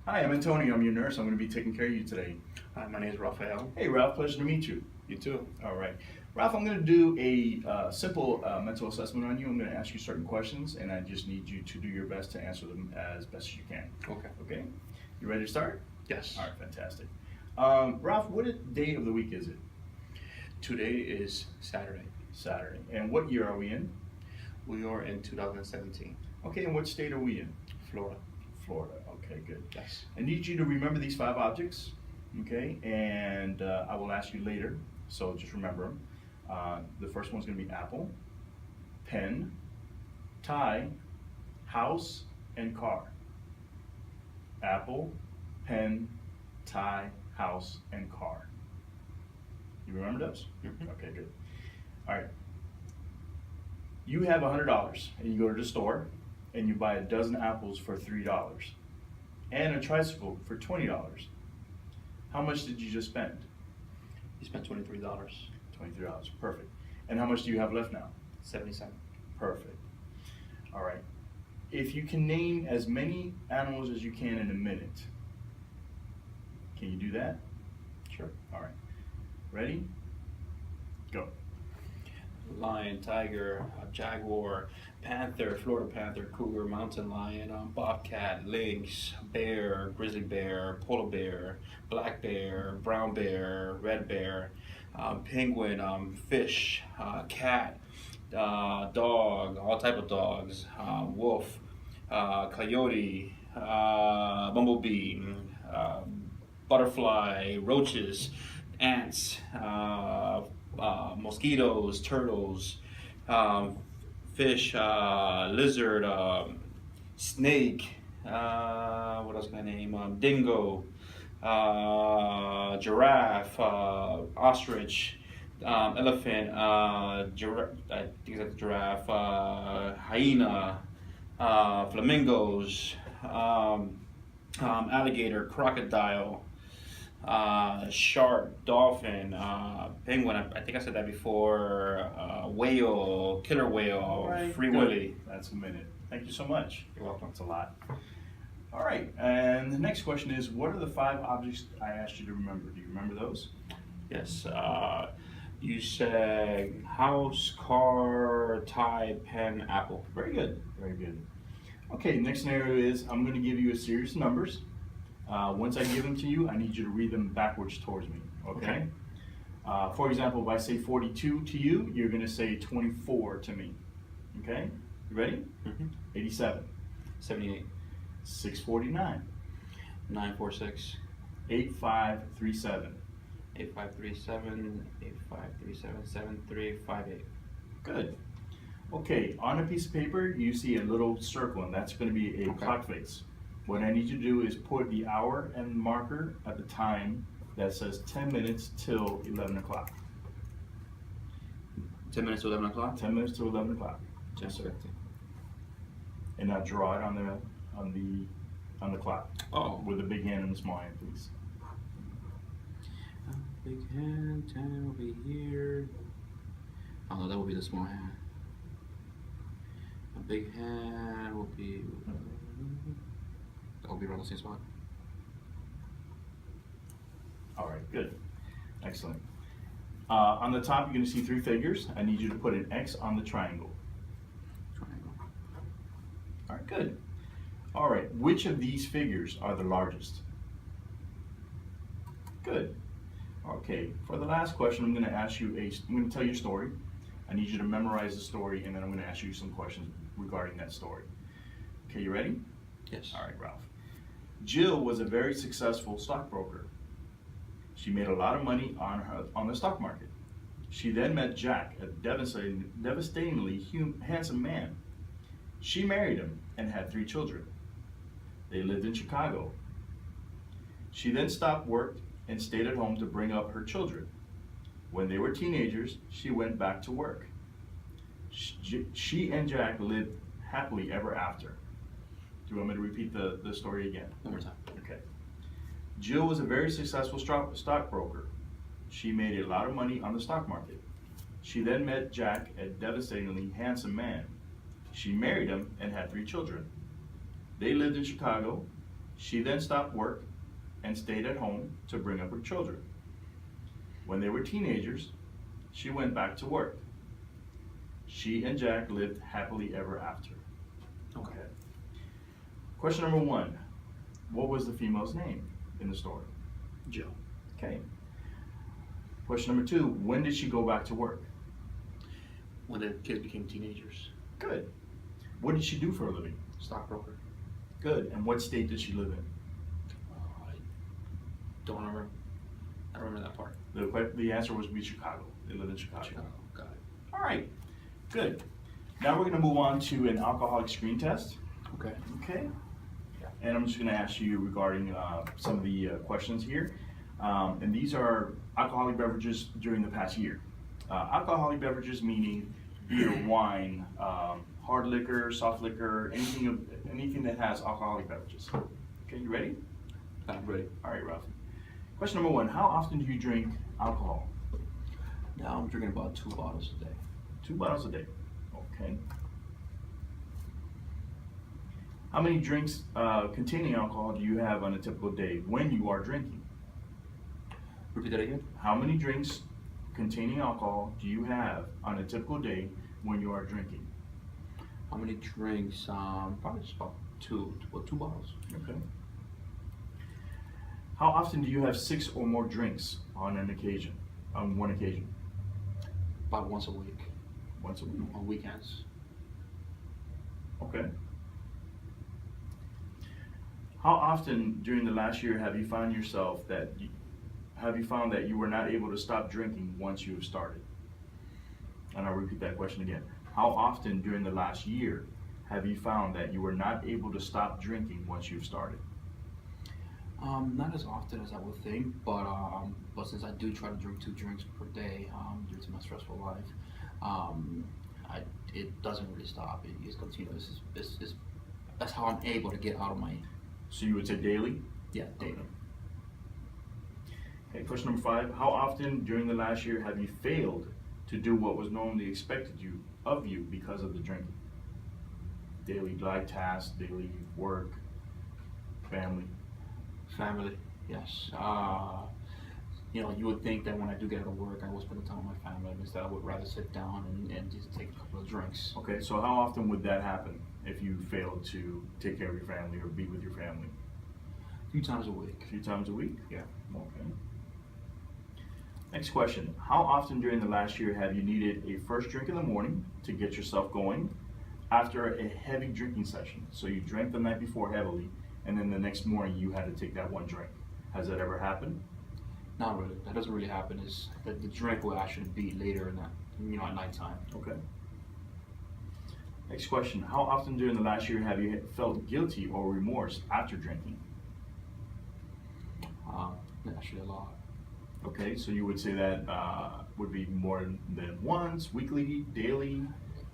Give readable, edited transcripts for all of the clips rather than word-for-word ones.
Hi, I'm Antonio. I'm your nurse. I'm going to be taking care of you today. Hi, my name is Rafael. Hey, Ralph. Pleasure to meet you. You too. All right. Ralph, I'm going to do a simple mental assessment on you. I'm going to ask you certain questions, and I just need you to do your best to answer them as best as you can. Okay. Okay? You ready to start? Yes. All right, fantastic. Ralph, what day of the week is it? Today is Saturday. Saturday. And what year are we in? We are in 2017, Okay, and what state are we in? Florida. Florida. Okay, good. Yes. I need you to remember these 5 objects, okay? And I will ask you later, so just remember them. The first one's going to be apple, pen, tie, house, and car. Apple, pen, tie, house, and car. You remember those? Mhm. Okay, good. All right. You have $100 and you go to the store and you buy a dozen apples for $3 and a tricycle for $20. How much did you just spend? You spent $23. $23. Perfect. And how much do you have left now? 77. Perfect. All right. If you can name as many animals as you can in a minute, can you do that? Sure. All right. Ready? Go. Lion, tiger, jaguar, panther, Florida panther, cougar, mountain lion, bobcat, lynx, bear, grizzly bear, polar bear, black bear, brown bear, red bear, penguin, fish, cat, dog, all type of dogs, wolf, coyote, bumblebee, butterfly, roaches, ants, mosquitoes, turtles, fish, lizard, snake, what else can I name? Dingo, giraffe, ostrich, elephant, I think that's giraffe, hyena, flamingos, alligator, crocodile, shark, dolphin, penguin. I think I said that before. Whale, killer whale, All right, free good. willy. That's a minute. Thank you so much. You're welcome. That's a lot. All right, and the next question is, what are the 5 objects I asked you to remember? Do you remember those? Yes. You said house, car, tie, pen, apple. Very good, very good. Okay, next scenario is I'm going to give you a series of numbers. Once I give them to you, I need you to read them backwards towards me, okay? For example, if I say 42 to you, you're going to say 24 to me, okay? You ready? 87, 78, 649, 946, 8537. 8537, 8537, 7358. Good. Okay, on a piece of paper, you see a little circle, and that's going to be a Okay. clock face. What I need you to do is put the hour and marker at the time that says 10 minutes till 11 o'clock. 10 minutes to 11 o'clock? 10 minutes till 11 o'clock. 10:50. And now draw it on the clock Oh. with the big hand and the small hand, please. Big hand, 10 will be here. Oh, no, that will be the small hand. A big hand will be. That will be around the same spot. All right, good. Excellent. On the top, you're going to see 3 figures. I need you to put an X on the triangle. Triangle. All right, good. All right, which of these figures are the largest? Good. Okay, for the last question, I'm going to tell you a story. I need you to memorize the story, and then I'm going to ask you some questions regarding that story. Okay, you ready? Yes. All right, Ralph. Jill was a very successful stockbroker. She made a lot of money on the stock market. She then met Jack, a devastatingly handsome man. She married him and had 3 children. They lived in Chicago. She then stopped work and stayed at home to bring up her children. When they were teenagers, she went back to work. She and Jack lived happily ever after. Do you want me to repeat the story again? One more time. Okay. Jill was a very successful stockbroker. She made a lot of money on the stock market. She then met Jack, a devastatingly handsome man. She married him and had 3 children. They lived in Chicago. She then stopped work and stayed at home to bring up her children. When they were teenagers, she went back to work. She and Jack lived happily ever after. Okay. Question number 1. What was the female's name in the story? Jill. Okay. Question number 2. When did she go back to work? When the kids became teenagers. Good. What did she do for a living? Stockbroker. Good. And what state did she live in? I don't remember. I don't remember that part. The answer was be Chicago. They lived in Chicago. Chicago. Got it. All right. Good. Now we're going to move on to an alcoholic screen test. Okay. Okay. And I'm just going to ask you regarding some of the questions here. And these are alcoholic beverages during the past year. Alcoholic beverages meaning beer, wine, hard liquor, soft liquor, anything that has alcoholic beverages. Okay, you ready? I'm ready. All right, Ralph. Question number 1, how often do you drink alcohol? Now I'm drinking about 2 bottles a day. 2 bottles a day. Okay. How many drinks containing alcohol do you have on a typical day when you are drinking? Repeat that again. How many drinks containing alcohol do you have on a typical day when you are drinking? How many drinks? Probably just about 2 bottles. Okay. How often do you have 6 or more drinks on one occasion? About once a week. Once a week. On weekends. Okay. How often during the last year have you found that you were not able to stop drinking once you have started? And I'll repeat that question again. How often during the last year have you found that you were not able to stop drinking once you've started? Not as often as I would think, but since I do try to drink 2 drinks per day, due to my stressful life, it doesn't really stop. It is continuous. That's how I'm able to get out of my So you would say daily? daily. Okay, question number 5. How often during the last year have you failed to do what was normally expected of you because of the drinking? Daily life tasks, daily work, family. Family, yes. You would think that when I do get out of work, I will spend time with my family. Instead, I would rather sit down and just take a couple of drinks. Okay, so how often would that happen if you failed to take care of your family or be with your family? A few times a week. A few times a week? Yeah. Okay. Next question. How often during the last year have you needed a first drink in the morning to get yourself going after a heavy drinking session? So you drank the night before heavily, and then the next morning you had to take that one drink. Has that ever happened? Not really. That doesn't really happen. Is that the drink will actually be later in that, at nighttime. Okay. Next question. How often during the last year have you felt guilty or remorse after drinking? Actually, a lot. Okay, so you would say that would be more than once, weekly, daily,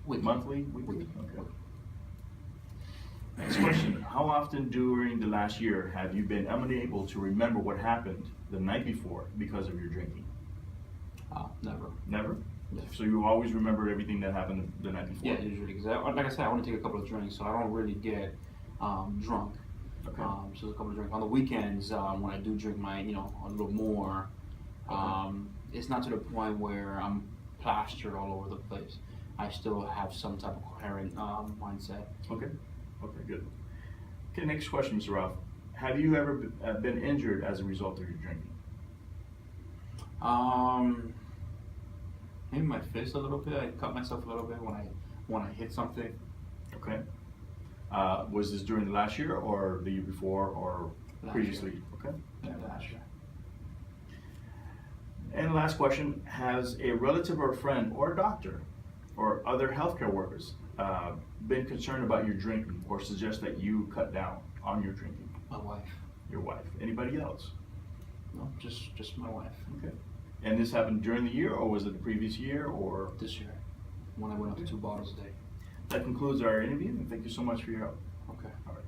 monthly? Weekly. Okay. Next question. How often during the last year have you been unable to remember what happened the night before because of your drinking? Never. Never? Yeah. So you always remember everything that happened the night before? Yeah, usually. Because like I said, I want to take a couple of drinks, so I don't really get drunk. Okay. So a couple of drinks. On the weekends, when I do drink a little more, it's not to the point where I'm plastered all over the place. I still have some type of coherent mindset. Okay. Okay, good. Okay, next question, Mr. Ralph. Have you ever been injured as a result of your drinking? Maybe my fist a little bit. I cut myself a little bit when I hit something. Okay. Was this during the last year or the year before or Last previously? year. Okay. Yeah, last year. And last question, has a relative or a friend or a doctor or other healthcare workers been concerned about your drinking or suggest that you cut down on your drinking? My wife. Your wife. Anybody else? No, just my wife. Okay. And this happened during the year or was it the previous year or? This year, when I went up to 2 bottles a day. That concludes our interview and thank you so much for your help. Okay. All right.